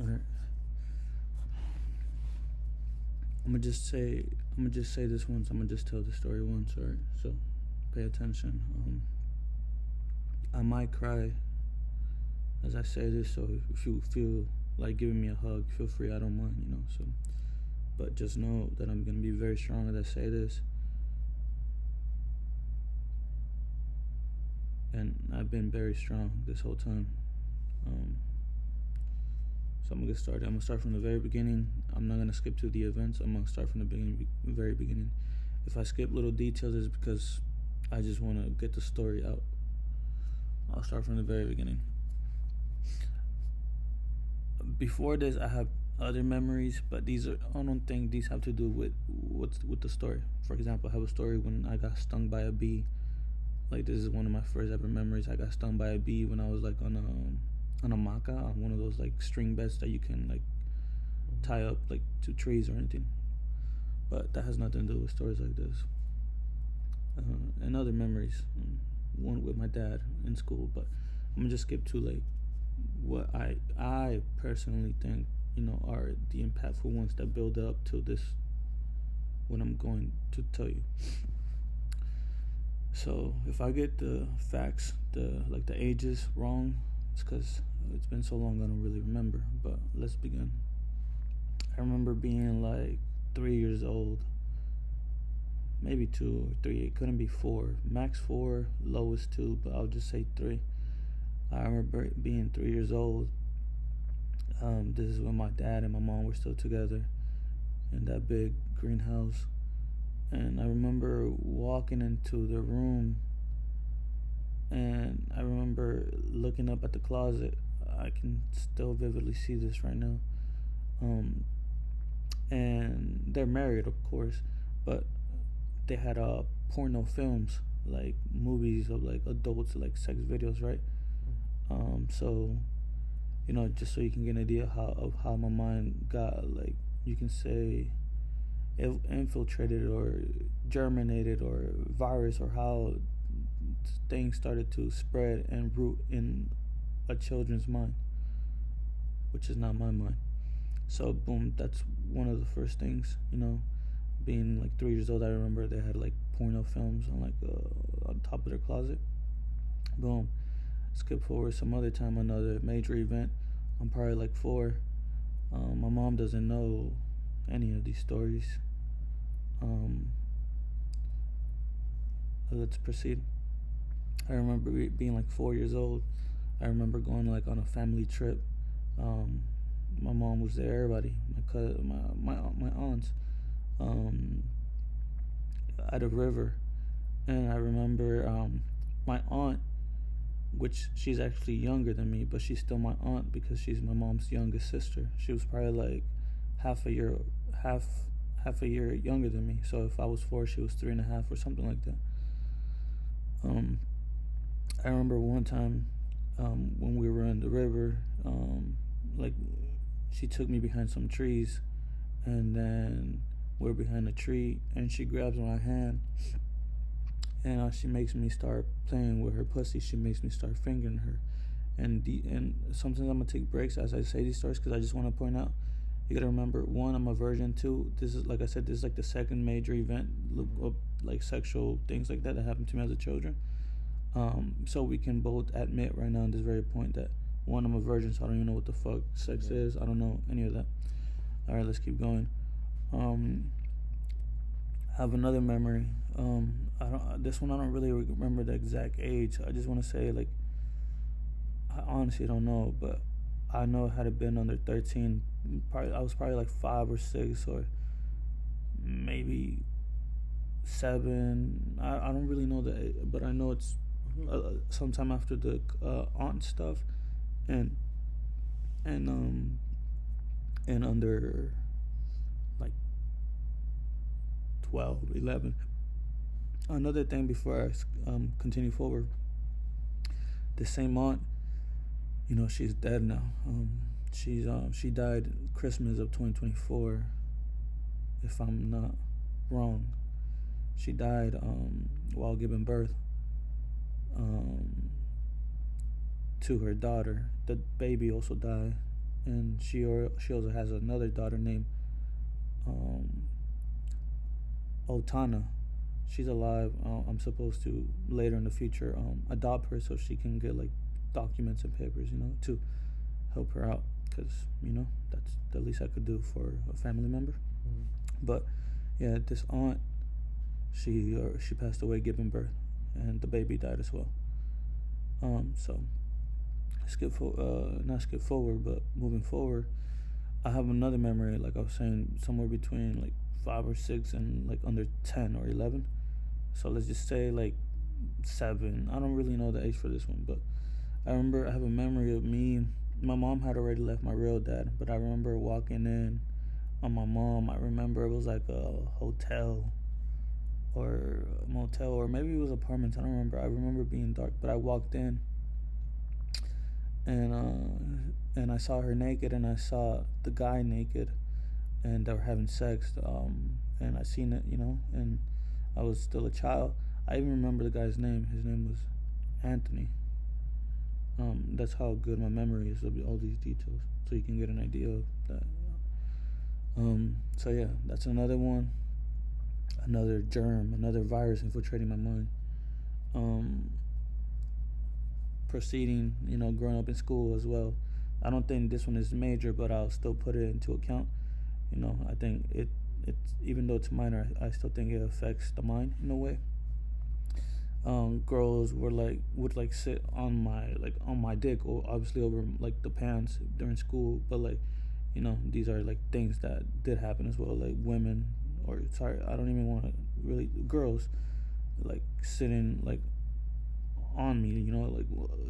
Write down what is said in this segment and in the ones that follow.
Alright. I'm gonna just say this once. I'm gonna just tell the story once, alright? So pay attention. I might cry as I say this, so if you feel like giving me a hug, feel free, I don't mind, so but just know that I'm gonna be very strong as I say this. And I've been very strong this whole time. So I'm gonna get started. I'm gonna start from the very beginning. I'm not gonna skip to the events. I'm gonna start from the very beginning. If I skip little details, it's because I just want to get the story out. I'll start from the very beginning. Before this, I have other memories, but I don't think these have to do with the story. For example, I have a story when I got stung by a bee. Like, this is one of my first ever memories. I got stung by a bee when I was like on a maca, on one of those like string beds that you can like tie up like to trees or anything. But that has nothing to do with stories like this. And other memories, one with my dad in school. But I'm gonna just skip to like what I personally think are the impactful ones that build up to this, what I'm going to tell you. So if I get the facts, the ages wrong, it's because it's been so long I don't really remember. But let's begin. I remember being like 3 years old, maybe 2 or 3. It couldn't be 4, max 4, lowest 2, but I'll just say 3. I remember being 3 years old. This is when my dad and my mom were still together in that big greenhouse. And I remember walking into the room, and I remember looking up at the closet. I can still vividly see this right now. And they're married, of course, but they had porno films, like movies of like adults, like sex videos, right? So just so you can get an idea of how my mind got, like, you can say, infiltrated or germinated or virus, or how things started to spread and root in a children's mind, which is not my mind. So boom, that's one of the first things. Being like 3 years old, I remember they had like porno films on top of their closet. Boom. Skip forward some other time, another major event. I'm probably like 4. My mom doesn't know any of these stories. Let's proceed. I remember being like 4 years old. I remember going like on a family trip. My mom was there, everybody, my cousin, my aunts, at a river. And I remember my aunt, which she's actually younger than me, but she's still my aunt because she's my mom's youngest sister. She was probably like half a year younger than me. So if I was 4, she was 3.5 or something like that. I remember one time when we were in the river, like, she took me behind some trees, and then we're behind a tree, and she grabs my hand, and she makes me start playing with her pussy. She makes me start fingering her, and sometimes I'm gonna take breaks as I say these stories because I just want to point out, you gotta remember, 1, I'm a virgin. 2, this is, like I said, this is like the second major event of like sexual things like that happened to me as a children. So we can both admit right now at this very point that, 1, I'm a virgin, so I don't even know what the fuck sex is. I don't know any of that. All right, let's keep going. I have another memory. This one I don't really remember the exact age. I just want to say, like, I honestly don't know, but I know it had been under 13. I was probably like 5 or 6 or maybe 7. I don't really know that, but I know it's sometime after the aunt stuff, and under like 12, 11. Another thing before I continue forward, the same aunt, she's dead now. She died Christmas of 2024, if I'm not wrong. She died while giving birth to her daughter. The baby also died and she also has another daughter named um, Otana. She's alive. I'm supposed to later in the future adopt her so she can get like documents and papers, to help her out, because that's the least I could do for a family member. Mm. But yeah, this aunt, she passed away giving birth, and the baby died as well. So not skip forward, but moving forward, I have another memory, like I was saying, somewhere between like 5 or 6 and like under 10 or 11. So let's just say like 7. I don't really know the age for this one, but I remember I have a memory of me. My mom had already left my real dad, but I remember walking in on my mom. I remember it was like a hotel or a motel, or maybe it was apartments. I don't remember. I remember being dark, but I walked in, and I saw her naked, and I saw the guy naked, and they were having sex. And I seen it, and I was still a child. I even remember the guy's name. His name was Anthony. That's how good my memory is of all these details, so you can get an idea of that. So yeah, that's another one, another germ, another virus infiltrating my mind. Proceeding, growing up in school as well. I don't think this one is major, but I'll still put it into account. I think it's even though it's minor, I still think it affects the mind in a way. Girls would sit on my dick, or obviously over like the pants during school, but these are like things that did happen as well, like women, or sorry, I don't even want to really, girls like sitting like on me,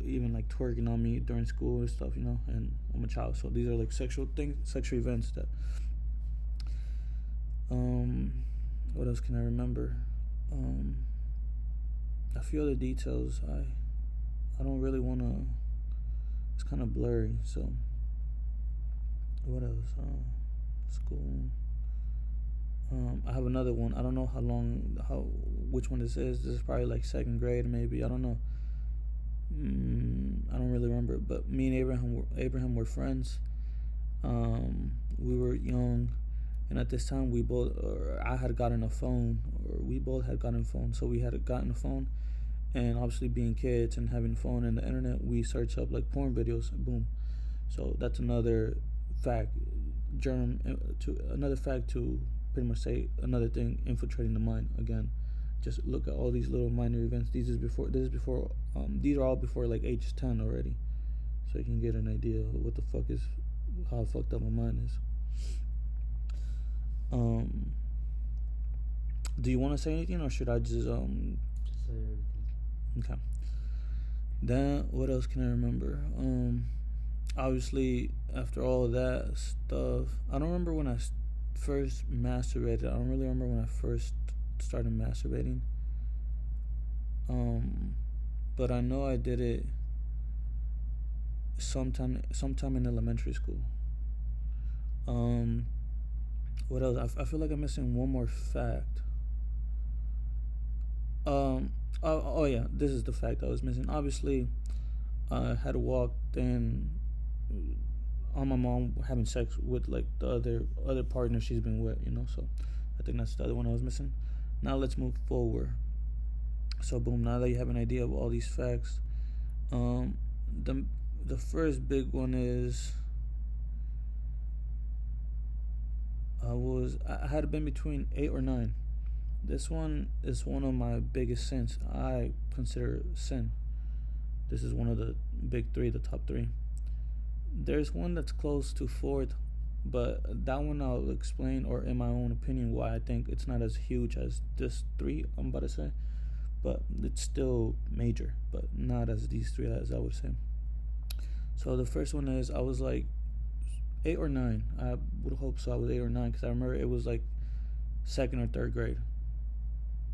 even like twerking on me during school and stuff, and I'm a child, so these are like sexual events that what else can I remember? A few other details I don't really want to, it's kind of blurry, so what else? School. I have another one. I don't know which one this is. This is probably like second grade, maybe. I don't know. I don't really remember. But me and Abraham were friends. We were young, and at this time I had gotten a phone, or we both had gotten a phone. So we had gotten a phone, and obviously being kids and having a phone and the internet, we search up like porn videos. Boom. So that's another fact. Another fact to pretty much say another thing infiltrating the mind again. Just look at all these little minor events. These are all before like age 10 already, so you can get an idea of what the fuck is, how fucked up my mind is. Do you want to say anything, or should I just say everything? Okay. Then what else can I remember? Obviously after all of that stuff, I don't remember when I first masturbated. I don't really remember when I first started masturbating. But I know I did it sometime in elementary school. What else? I feel like I'm missing one more fact. Oh yeah, this is the fact I was missing. Obviously, I had walked in on my mom having sex with like the other partner she's been with, so I think that's the other one I was missing. Now let's move forward. So boom, now that you have an idea of all these facts, the first big one is I had been between 8 or 9. This one is one of my biggest sins. I consider sin. This is one of the big 3, the top 3. There's one that's close to 4th, but that one I'll explain, or in my own opinion, why I think it's not as huge as this 3 I'm about to say. But it's still major, but not as these 3, as I would say. So the first one is, I was like 8 or 9. I would hope so. I was 8 or 9, because I remember it was like 2nd or 3rd grade.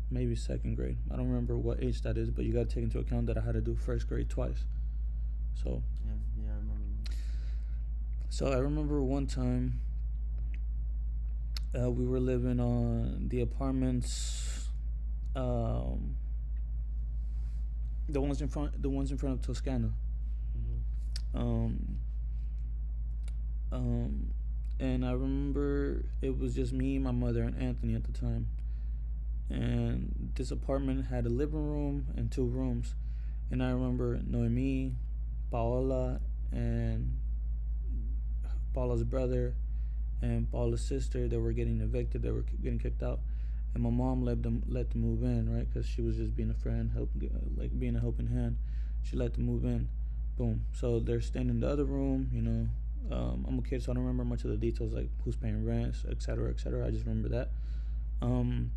Maybe 2nd grade. I don't remember what age that is, but you gotta take into account that I had to do 1st grade twice. So yeah, I remember. So I remember one time we were living on the apartments, the ones in front of Toscana. Mm-hmm. Um, and I remember it was just me, my mother, and Anthony at the time. And this apartment had a living room and two rooms. And I remember Noemi, Paola, and Paula's brother and Paula's sister. They were getting evicted. They were getting kicked out. And my mom let them move in, right? Because she was just being a friend, like being a helping hand. She let them move in. Boom. So they're staying in the other room. I'm a kid, so I don't remember much of the details, like who's paying rent, etc., etc. I just remember that. Um,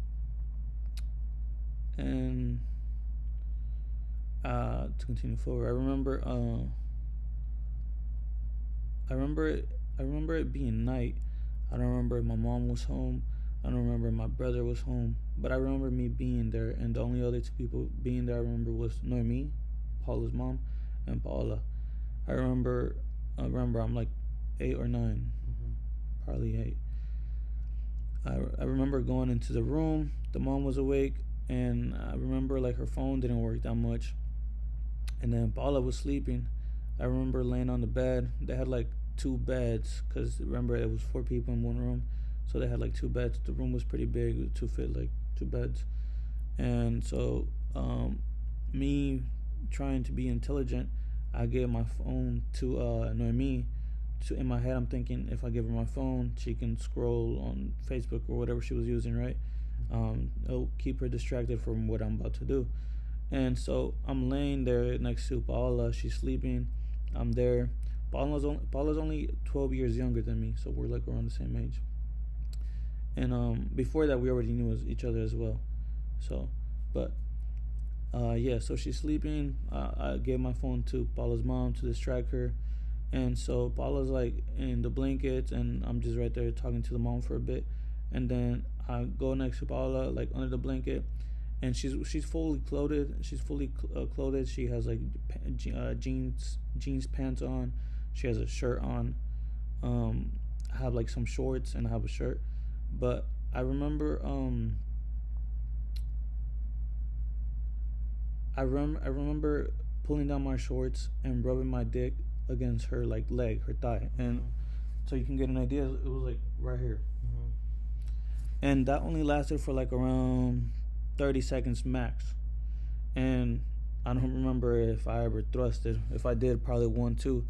and to continue forward, I remember it. I remember it being night. I don't remember if my mom was home. I don't remember if my brother was home. But I remember me being there, and the only other two people being there I remember was Noemi, Paula's mom, and Paula. I remember. I'm like 8 or 9, probably 8. I remember going into the room. The mom was awake, and I remember like her phone didn't work that much. And then Paula was sleeping. I remember laying on the bed. They had like two beds, because remember it was 4 people in one room, so they had like two beds. The room was pretty big to fit like two beds. And so me trying to be intelligent, I gave my phone to Noemi. So in my head I'm thinking, if I give her my phone, she can scroll on Facebook or whatever she was using, right? It'll keep her distracted from what I'm about to do. And so I'm laying there next to Paula. She's sleeping. I'm there. Paula's only 12 years younger than me, so we're like around the same age. And before that, we already knew each other as well. So, but yeah, so she's sleeping. I gave my phone to Paula's mom to distract her. And so Paula's like in the blankets, and I'm just right there talking to the mom for a bit. And then I go next to Paula, like under the blanket, and she's fully clothed. She's fully clothed. She has like jeans pants on. She has a shirt on. I have like some shorts, and I have a shirt. But I remember I remember pulling down my shorts and rubbing my dick against her like leg, her thigh, and so you can get an idea. It was like right here, and that only lasted for like around 30 seconds max. And I don't remember if I ever thrusted. If I did, probably 1, 2,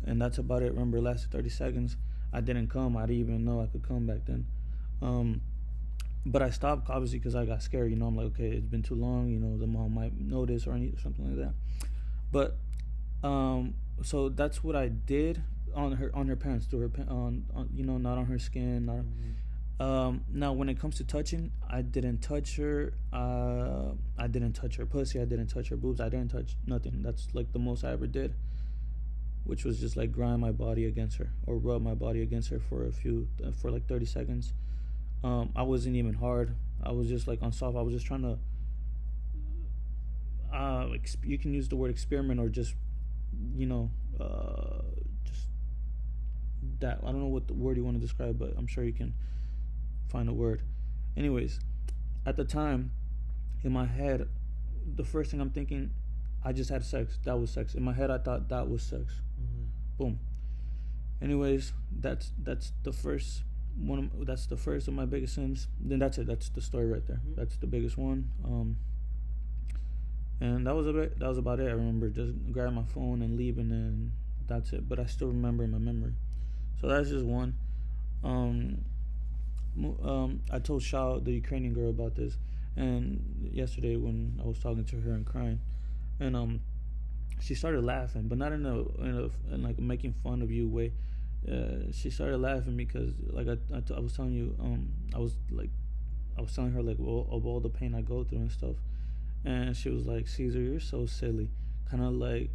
and that's about it. Remember, it lasted 30 seconds. I didn't come. I didn't even know I could come back then. But I stopped obviously because I got scared. I'm like, okay, it's been too long. The mom might notice or something like that. But so that's what I did on her pants, to her on not on her skin, not. Now when it comes to touching, I didn't touch her. I didn't touch her pussy. I didn't touch her boobs. I didn't touch nothing. That's like the most I ever did, which was just like grind my body against her or rub my body against her for for like 30 seconds. I wasn't even hard. I was just like on soft. I was just trying to. You can use the word experiment or just, just that. I don't know what the word you want to describe, but I'm sure you can find a word. Anyways, at the time, in my head, the first thing I'm thinking, I just had sex. That was sex. In my head, I thought that was sex. Boom. Anyways, that's the first one. That's the first of my biggest sins. Then that's it. That's the story right there. That's the biggest one. And that was about it. I remember just grabbing my phone and leaving, and that's it. But I still remember in my memory. So that's just one. I told Shao, the Ukrainian girl, about this, and yesterday when I was talking to her and crying, and she started laughing, but not in like making fun of you way. She started laughing because like I was telling you, I was telling her like of all the pain I go through and stuff, and she was like, Caesar, you're so silly, kind of like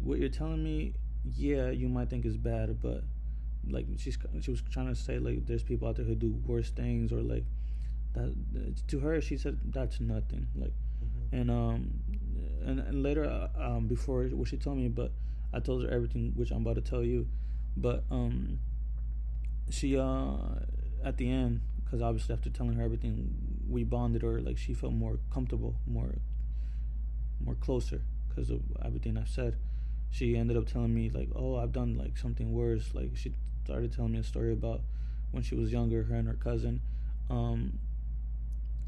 what you're telling me. Yeah, you might think is bad, but like she was trying to say like there's people out there who do worse things, or like that. To her, she said that's nothing. Like, and later before what she told me, but I told her everything which I'm about to tell you. But she at the end, because obviously after telling her everything, we bonded, or like she felt more comfortable, more closer because of everything I've said. she ended up telling me like, oh, I've done like something worse. Like she started telling me a story about when she was younger, her and her cousin. Um,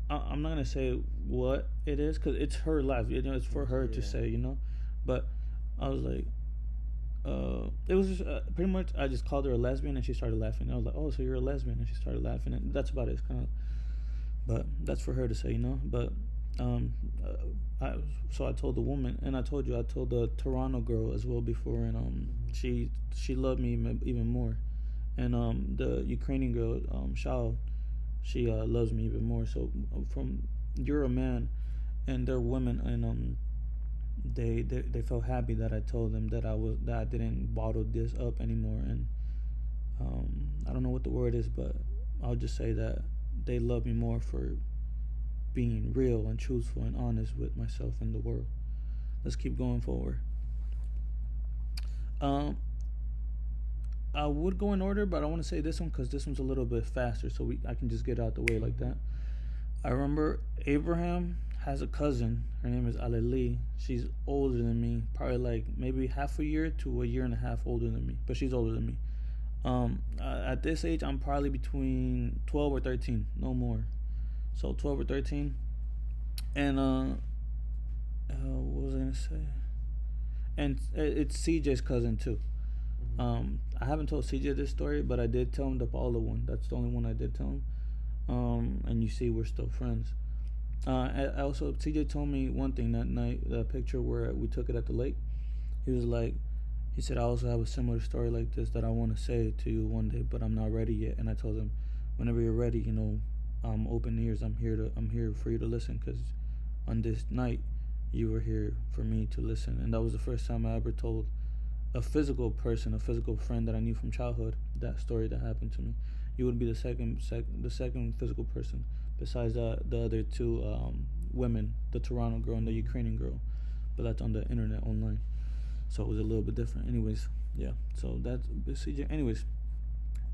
I'm not gonna say what it is because it's her life. It's for her to Yeah. say. But I was like, it was just pretty much. I just called her a lesbian, and she started laughing. I was like, "Oh, so you're a lesbian?" And she started laughing, and that's about it. It's kind of, but that's for her to say. But um, so I told the woman, and I told you, I told the Toronto girl as well before, and she loved me even more, and the Ukrainian girl, Shao, she loves me even more. So from you're a man, and they're women, and they felt happy that I told them that I didn't bottle this up anymore, and I don't know what the word is, but I'll just say that they love me more for being real and truthful and honest with myself and the world. Let's keep going forward. Um, I would go in order, but I want to say this one because this one's a little bit faster, so I can just get out the way like that. I remember Abraham has a cousin. Her name is Aleli. She's older than me, probably like maybe half a year to a year and a half older than me, but she's older than me. At this age, I'm probably between 12 or 13, no more. So 12 or 13, and what was I gonna say? And it's CJ's cousin too. I haven't told CJ this story, but I did tell him the Paula one. That's the only one I did tell him. And you see, we're still friends. I also, CJ told me one thing that night, the picture where we took it at the lake. He was like, he said, I also have a similar story like this that I want to say to you one day, but I'm not ready yet. And I told him, whenever you're ready, I'm open ears. I'm here for you to listen, because on this night, you were here for me to listen. And that was the first time I ever told a physical person, a physical friend that I knew from childhood, that story that happened to me. You would be the second physical person besides the other two women, the Toronto girl and the Ukrainian girl, but that's on the internet online, so it was a little bit different. Anyways, yeah. So that's CJ. Anyways,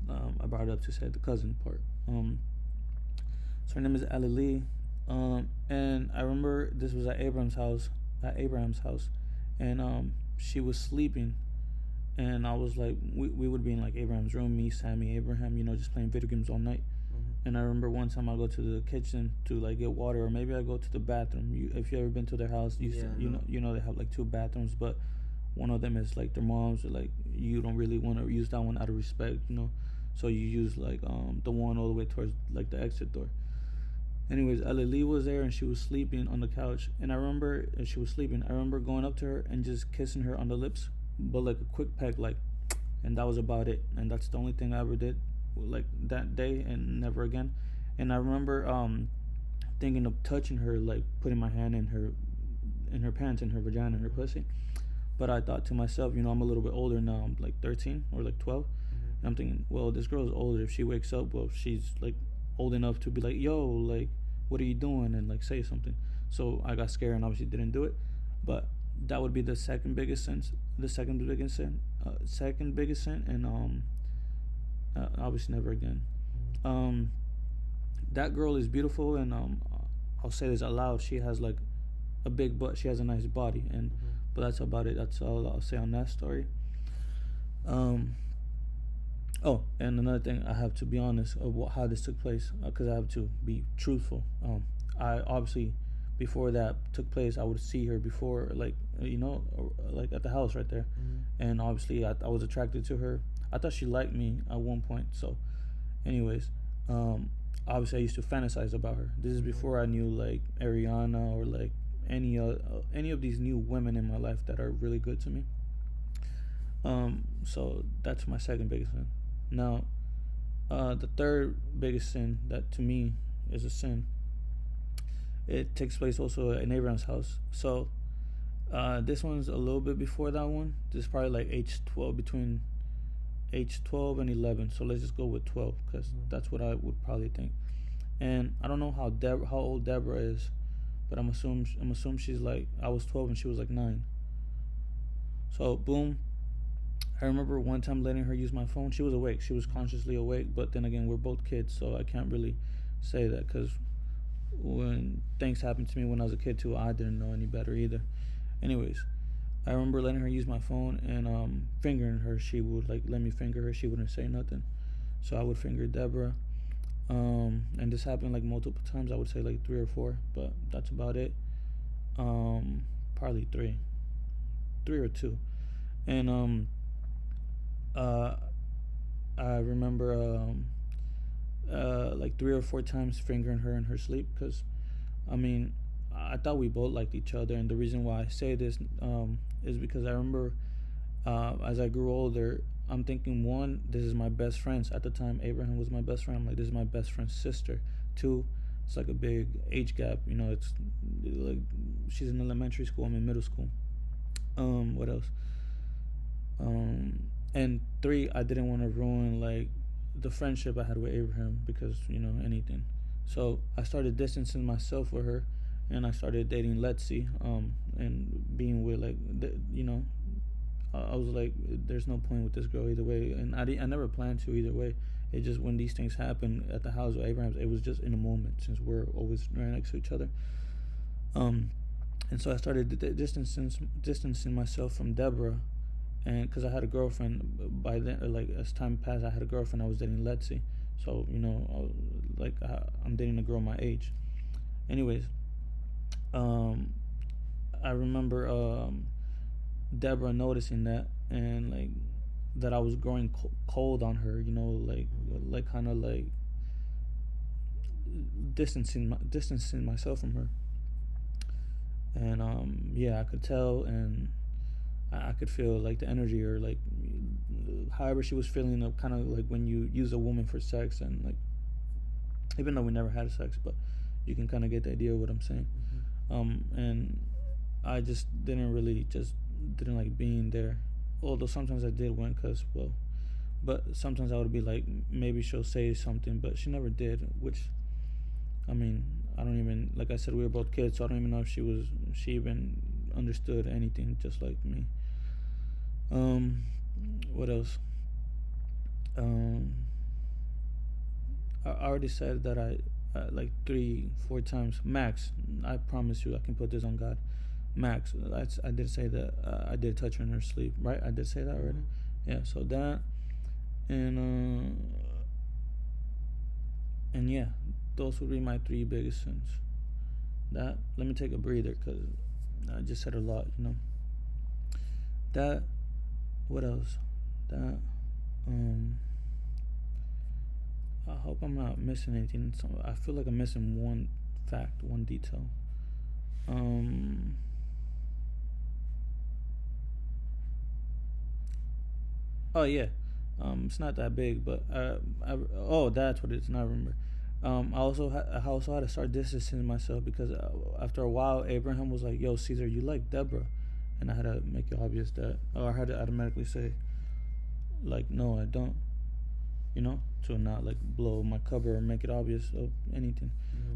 I brought it up to say the cousin part. So her name is Ali Lee, and I remember this was at Abraham's house, and she was sleeping, and I was like, we would be in like Abraham's room, me, Sammy, Abraham, just playing video games all night. And I remember one time I go to the kitchen to like get water, or maybe I go to the bathroom. If you ever been to their house, you know they have like two bathrooms, but one of them is like their mom's, or like you don't really want to use that one out of respect. So you use like the one all the way towards like the exit door. Anyways, Alili was there and she was sleeping on the couch, and I remember she was sleeping. I remember going up to her and just kissing her on the lips, but like a quick peck, like, and that was about it. And that's the only thing I ever did, like that day, and never again. And I remember thinking of touching her, like putting my hand in her pants, in her vagina, in her pussy. But I thought to myself, I'm a little bit older now. I'm like 13 or like 12. And I'm thinking, well, this girl is older. If she wakes up, well, she's like old enough to be like, yo, like, what are you doing? And like say something. So I got scared and obviously didn't do it. But that would be the second biggest sin. And obviously never again. That girl is beautiful, and I'll say this out loud. She has like a big butt. She has a nice body, and but that's about it. That's all I'll say on that story. Oh, and another thing, I have to be honest of how this took place, because I have to be truthful. I obviously, before that took place, I would see her before, like like at the house right there, and obviously I was attracted to her. I thought she liked me at one point. So, anyways, obviously I used to fantasize about her. This is before I knew like Ariana or like any of these new women in my life that are really good to me. So that's my second biggest sin. Now, the third biggest sin that to me is a sin. It takes place also in Abraham's house. So, this one's a little bit before that one. This is probably like age 12, between age 12 and 11. So let's just go with 12, because that's what I would probably think. And I don't know how old Deborah is, but I'm assuming she's like, I was 12 and she was like 9. So boom, I remember one time letting her use my phone. She was awake. She was consciously awake. But then again, we're both kids, so I can't really say that, because when things happened to me when I was a kid too, I didn't know any better either. Anyways, I remember letting her use my phone and fingering her. She would like let me finger her. She wouldn't say nothing, so I would finger Deborah. And this happened like multiple times. I would say like 3 or 4, but that's about it. Probably three or two. And uh, I remember like 3 or 4 times fingering her in her sleep because, I mean, I thought we both liked each other, and the reason why I say this is because I remember as I grew older, I'm thinking, one, this is my best friend's. At the time, Abraham was my best friend. I'm like, this is my best friend's sister. Two, it's like a big age gap. You know, it's like she's in elementary school. I'm in middle school. What else? And three, I didn't want to ruin like the friendship I had with Abraham because anything. So I started distancing myself with her, and I started dating Letzi, and being with like I was like, there's no point with this girl either way, and I never planned to either way. It just when these things happen at the house with Abraham's, it was just in a moment since we're always right next to each other. And so I started distancing myself from Deborah, and because I had a girlfriend by then, like as time passed, I had a girlfriend. I was dating Letzi, so I'm dating a girl my age. Anyways, I remember Deborah noticing that, and like that I was growing cold on her, like kind of like distancing myself from her. And yeah, I could tell, and I could feel like the energy, or like however she was feeling, of kind of like when you use a woman for sex, and like even though we never had sex, but you can kind of get the idea of what I'm saying. And I just didn't like being there, although sometimes I did win but sometimes I would be like, maybe she'll say something, but she never did, which, I mean, I don't even, like I said, we were both kids, so I don't even know if she even understood anything, just like me. What else? I already said that I like 3-4 times max. I promise you, I can put this on God. Max. I did say that I did touch her in her sleep, right? I did say that already. Yeah. So that, and yeah, those would be my 3 biggest sins. That. Let me take a breather because I just said a lot. That. What else? That. I hope I'm not missing anything. So I feel like I'm missing one fact, one detail. Oh yeah, it's not that big, but that's what it is. Now I remember. I also had to start distancing myself because after a while, Abraham was like, "Yo, Caesar, you like Deborah," and I had to make it obvious that, or I had to automatically say, like, "No, I don't," to not like blow my cover or make it obvious of anything.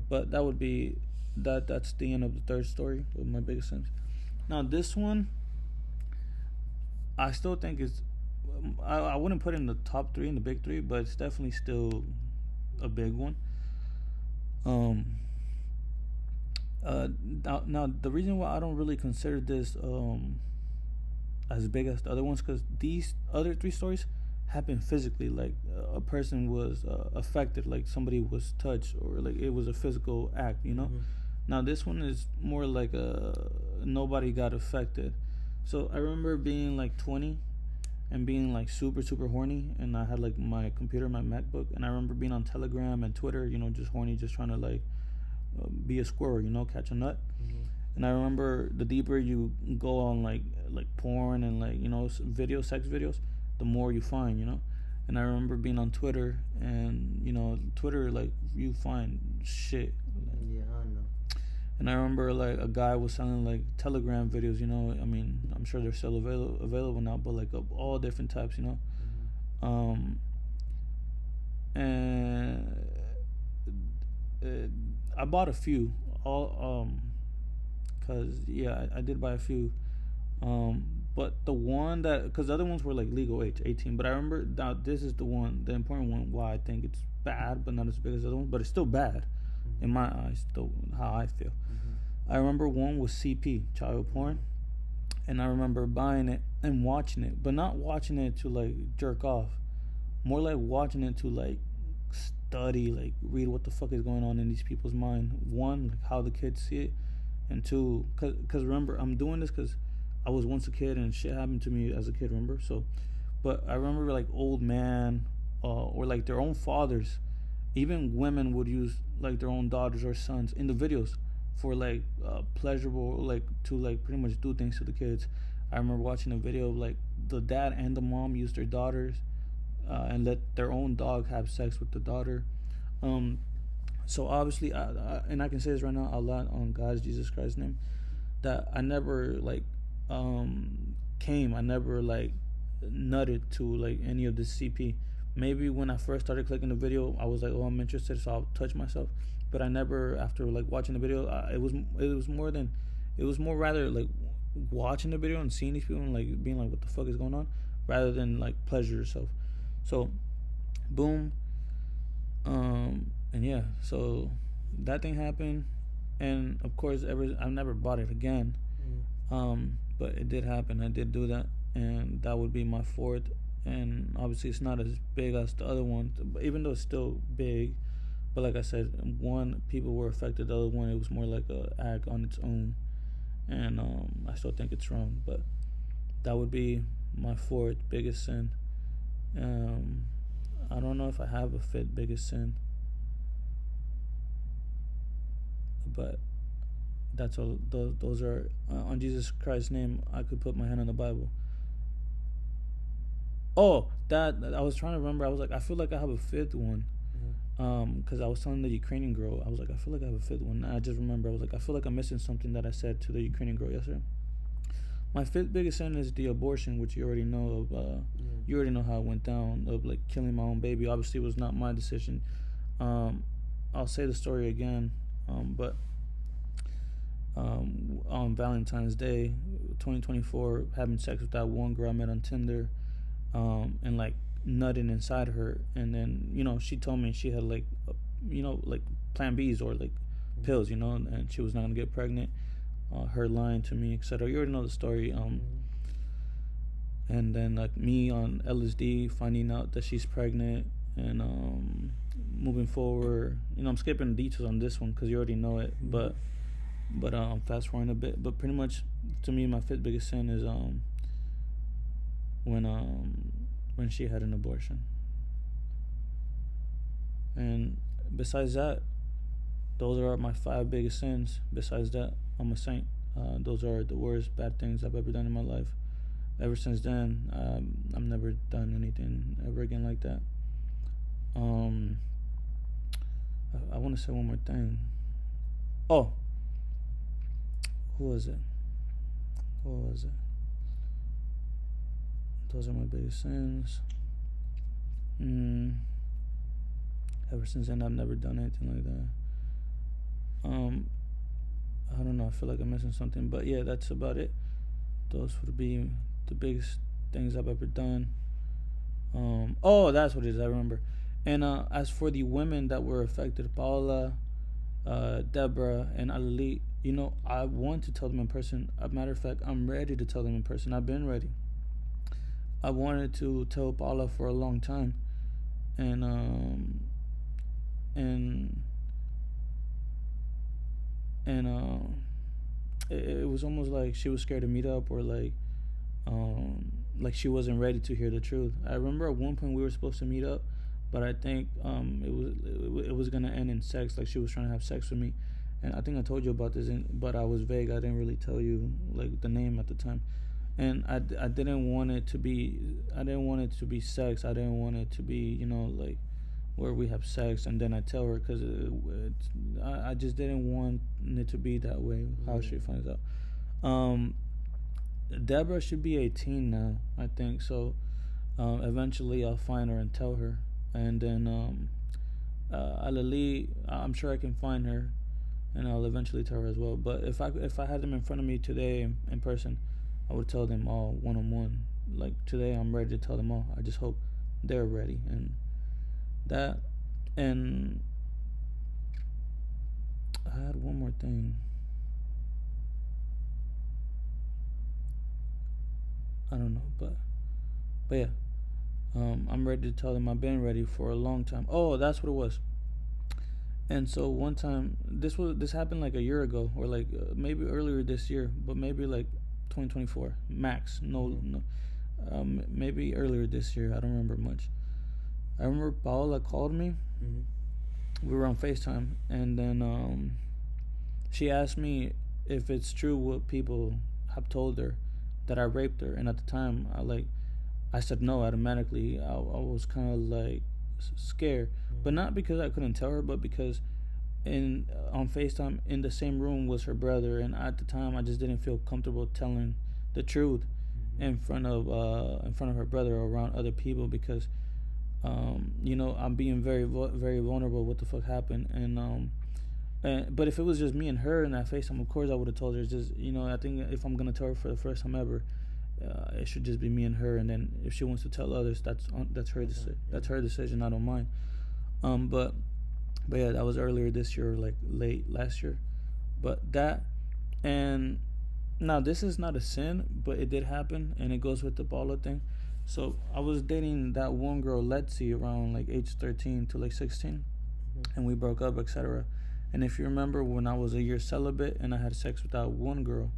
But that would be that's the end of the third story with my biggest sins. Now this one, I still think is, I wouldn't put it in the top 3, in the big 3, but it's definitely still a big one. Now the reason why I don't really consider this as big as the other ones, because these other 3 stories happened physically, like a person was affected, like somebody was touched, or like it was a physical act. Now this one is more like nobody got affected. So I remember being like 20 and being like super super horny, and I had like my computer, my MacBook, and I remember being on Telegram and Twitter, just horny, just trying to like be a squirrel, catch a nut. And I remember the deeper you go on like porn and like sex videos, the more you find. And I remember being on Twitter, and Twitter, like, you find shit. Yeah, I know. And I remember like a guy was selling like Telegram videos. I mean, I'm sure they're still available now, but like of all different types. And I bought a few, all cause yeah, I did buy a few. But the one that, because the other ones were like legal age, 18. But I remember now this is the important one. Why I think it's bad, but not as big as the other ones. But it's still bad in my eyes, though, how I feel. I remember one was CP, child porn, And I remember buying it and watching it, but not watching it to like jerk off, more like watching it to like study, like read what the fuck is going on in these people's mind. One, like how the kids see it, and two, cause remember I'm doing this because I was once a kid and shit happened to me as a kid. Remember, so, but I remember like old man, or like their own fathers, even women would use like their own daughters or sons in the videos for like pleasurable, like to like pretty much do things to the kids. I remember watching a video of like the dad and the mom use their daughters and let their own dog have sex with the daughter. Um, so obviously, and I can say this right now, Allah on God's Jesus Christ's name, that I never like I never like nutted to like any of this CP. Maybe when I first started clicking the video, I was like, oh, I'm interested, so I'll touch myself. But I never, after like watching the video, it was more rather like watching the video and seeing these people and like being like, what the fuck is going on, rather than like pleasure yourself. So, boom, and yeah, so that thing happened, and of course, I've never bought it again. But it did happen. I did do that, and that would be my fourth. And obviously, it's not as big as the other one, even though it's still big. But like I said, one, people were affected. The other one, it was more like a act on its own, and I still think it's wrong. But that would be my fourth biggest sin. I don't know if I have a fifth biggest sin, but that's all. Those are on Jesus Christ's name. I could put my hand on the Bible. Oh, that I was trying to remember. I was like, I feel like I have a fifth one. Because I was telling the Ukrainian girl, I was like, I feel like I have a fifth one. And I just remember, I was like, I feel like I'm missing something that I said to the Ukrainian girl yesterday. My fifth biggest sin is the abortion, which you already know of. You already know how it went down, of like killing my own baby. Obviously, it was not my decision. I'll say the story again, but on Valentine's Day, 2024, having sex with that one girl I met on Tinder, and like nutting inside her, and then she told me she had like like plan B's or like pills, and she was not gonna get pregnant. Her lying to me, etc. You already know the story. And then like me on LSD finding out that she's pregnant, and moving forward, I'm skipping the details on this one because you already know it, but fast forwarding a bit. But pretty much, to me, my fifth biggest sin is when she had an abortion. And besides that, those are my five biggest sins. Besides that, I'm a saint. Those are the worst bad things I've ever done in my life. Ever since then, I've never done anything ever again like that. I want to say one more thing. Oh, who was it? Those are my biggest sins. Ever since then, I've never done anything like that. I don't know. I feel like I'm missing something, but yeah, that's about it. Those would be the biggest things I've ever done. Oh, that's what it is. I remember. And as for the women that were affected, Paula, Deborah, and Ali, I want to tell them in person. As a matter of fact, I'm ready to tell them in person. I've been ready. I wanted to tell Paula for a long time, and it was almost like she was scared to meet up, or like she wasn't ready to hear the truth. I remember at one point we were supposed to meet up, but I think it was gonna end in sex. Like she was trying to have sex with me, and I think I told you about this, but I was vague. I didn't really tell you like the name at the time, and I didn't want it to be sex. I didn't want it to be like where we have sex and then I tell her, because I just didn't want it to be that way. How she finds out. Deborah should be 18 now, I think. So eventually I'll find her and tell her. And then Alali, I'm sure I can find her, and I'll eventually tell her as well. But if I had them in front of me today in person, I would tell them all one-on-one. Like today, I'm ready to tell them all. I just hope they're ready. And that, and I had one more thing. I don't know, but yeah. I'm ready to tell them I've been ready for a long time. Oh, that's what it was. And so one time, this happened like a year ago, or like maybe earlier this year, but maybe like 2024 max. No, Mm-hmm. no, maybe earlier this year. I don't remember much. I remember Paola called me. Mm-hmm. We were on FaceTime, and then she asked me if it's true what people have told her that I raped her. And at the time, I said no automatically. I was kind of like scared, but Mm-hmm. not because I couldn't tell her, but because in on FaceTime in the same room was her brother, and at the time I just didn't feel comfortable telling the truth Mm-hmm. in front of her brother or around other people because I'm being very vulnerable. What the fuck happened? But if it was just me and her in that FaceTime, of course I would have told her. It's just I think if I'm gonna tell her for the first time ever, it should just be me and her. And then if she wants to tell others, that's her Okay. that's Yeah. her decision. I don't mind. But yeah, that was earlier this year, like late last year. But that and now this is not a sin, but it did happen, and it goes with the Paula thing. So I was dating that one girl, Letzi, around like age 13 to like 16, Mm-hmm. and we broke up, etc. And if you remember, when I was a year celibate and I had sex with that one girl,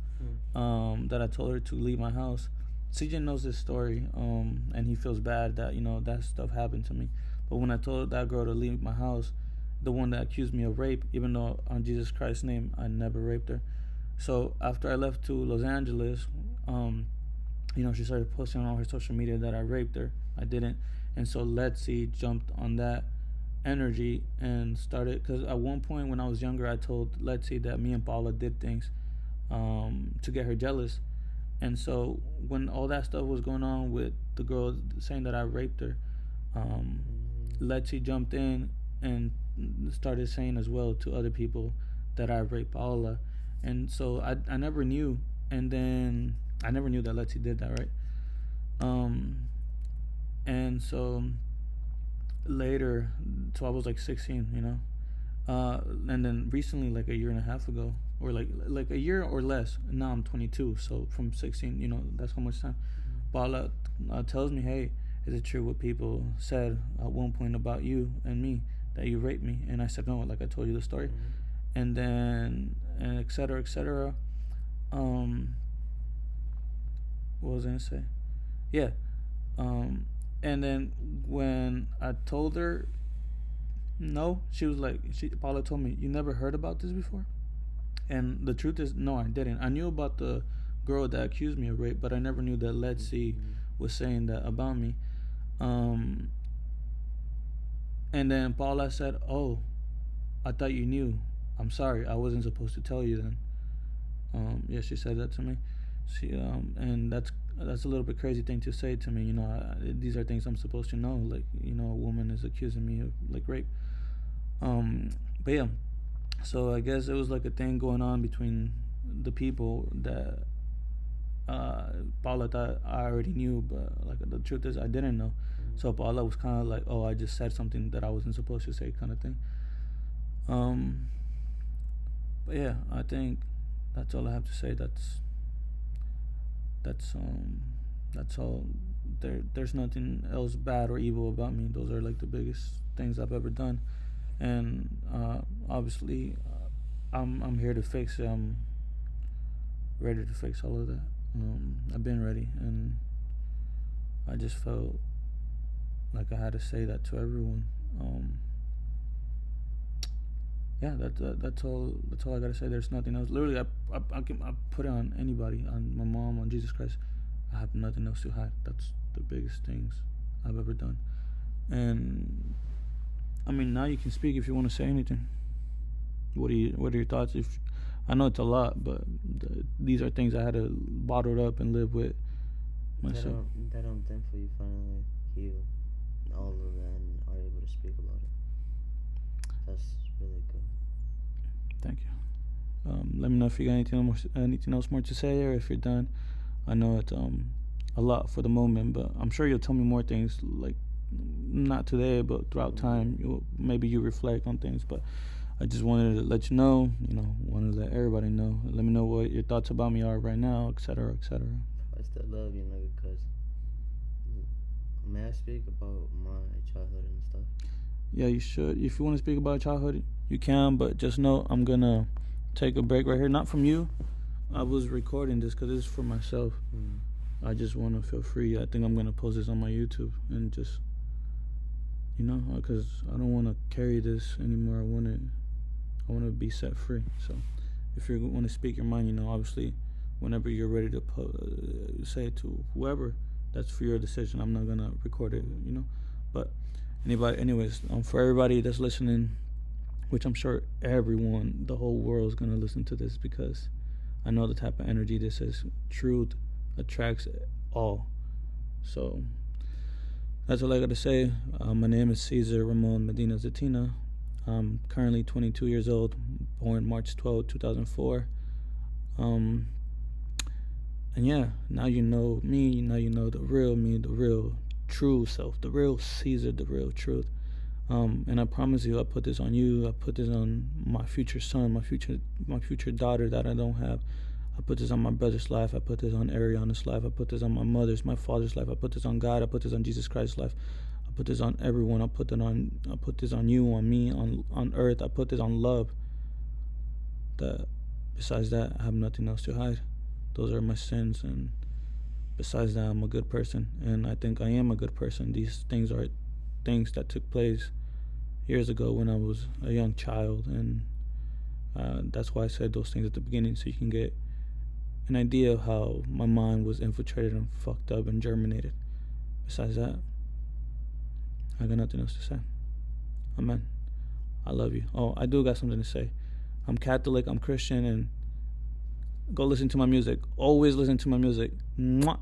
that I told her to leave my house, CJ knows this story, and he feels bad that that stuff happened to me. But when I told that girl to leave my house, the one that accused me of rape, even though on Jesus Christ's name I never raped her. So after I left to Los Angeles, she started posting on all her social media that I raped her. I didn't, and so Letzi jumped on that energy and started. Because at one point when I was younger, I told Letzi that me and Paula did things to get her jealous, and so when all that stuff was going on with the girl saying that I raped her, um, Mm-hmm. Letzi jumped in and started saying as well to other people that I raped Paola. And so I never knew. And then I never knew that Letzi did that, right? Um, and so later, so I was like 16, and then recently, like a year and a half ago, or like a year or less. Now I'm 22, so from 16, that's how much time. Paula tells me, "Hey, is it true what people said at one point about you and me that you raped me?" And I said no, like I told you the story, Mm-hmm. and then and et cetera, et cetera. Um, what was I gonna say? Yeah. Um, and then when I told her no, she was like, Paula told me, "You never heard about this before?" And the truth is, no, I didn't. I knew about the girl that accused me of rape, but I never knew that Letzi Mm-hmm. was saying that about me. Um, and then Paula said, "Oh, I thought you knew. I'm sorry. I wasn't supposed to tell you then." Yeah, she said that to me. And that's a little bit crazy thing to say to me. These are things I'm supposed to know. Like, a woman is accusing me of like rape. But yeah, so I guess it was like a thing going on between the people that Paula thought I already knew, but like the truth is I didn't know. Mm-hmm. So Paula was kind of like, "Oh, I just said something that I wasn't supposed to say," kind of thing. Um, but yeah, I think that's all I have to say. That's that's all. There's nothing else bad or evil about me. Those are like the biggest things I've ever done, and obviously, I'm here to fix it. I'm ready to fix all of that. I've been ready, and I just felt like I had to say that to everyone. Yeah, that's all. That's all I gotta say. There's nothing else. Literally, I put it on anybody, on my mom, on Jesus Christ. I have nothing else to hide. That's the biggest things I've ever done. And I mean, now you can speak if you want to say anything. What are your thoughts? If I know it's a lot, but these are things I had to bottle up and live with myself. That I'm thankful you finally healed all of that and are able to speak about it. That's really good. Thank you. Let me know if you got anything else more to say, or if you're done. I know it's a lot for the moment, but I'm sure you'll tell me more things, like not today, but throughout time. Maybe you reflect on things, but I just wanted to let you know. Wanted to let everybody know. Let me know what your thoughts about me are right now, etc., etc. I still love you, nigga. because may I speak about my childhood and stuff? Yeah, you should. If you want to speak about childhood, you can, but just know I'm gonna take a break right here. Not from you. I was recording this because this is for myself. I just want to feel free. I think I'm gonna post this on my YouTube and just, because I don't want to carry this anymore. I want to be set free. So, if you want to speak your mind, obviously, whenever you're ready to say it to whoever, that's for your decision. I'm not gonna record it, But anyways, for everybody that's listening, which I'm sure everyone, the whole world is gonna listen to this because I know the type of energy this is. Truth attracts all. So that's all I got to say. My name is Cesar Ramon Medina Zatina. I'm currently 22 years old, born March 12, 2004. And yeah, now you know me. Now you know the real me, the real true self, the real Cesar, the real truth. And I promise you, I put this on you. I put this on my future son, my future daughter that I don't have. I put this on my brother's life. I put this on Ariana's life. I put this on my father's life. I put this on God. I put this on Jesus Christ's life. I put this on everyone. I put this on you, on me, on earth. I put this on love. That besides that, I have nothing else to hide. Those are my sins, and besides that, I'm a good person, and I think I am a good person. These things are things that took place years ago when I was a young child, and that's why I said those things at the beginning, so you can get an idea of how my mind was infiltrated and fucked up and germinated. Besides that, I got nothing else to say. Amen. I love you. Oh, I do got something to say. I'm Catholic, I'm Christian, and go listen to my music. Always listen to my music. Mwah.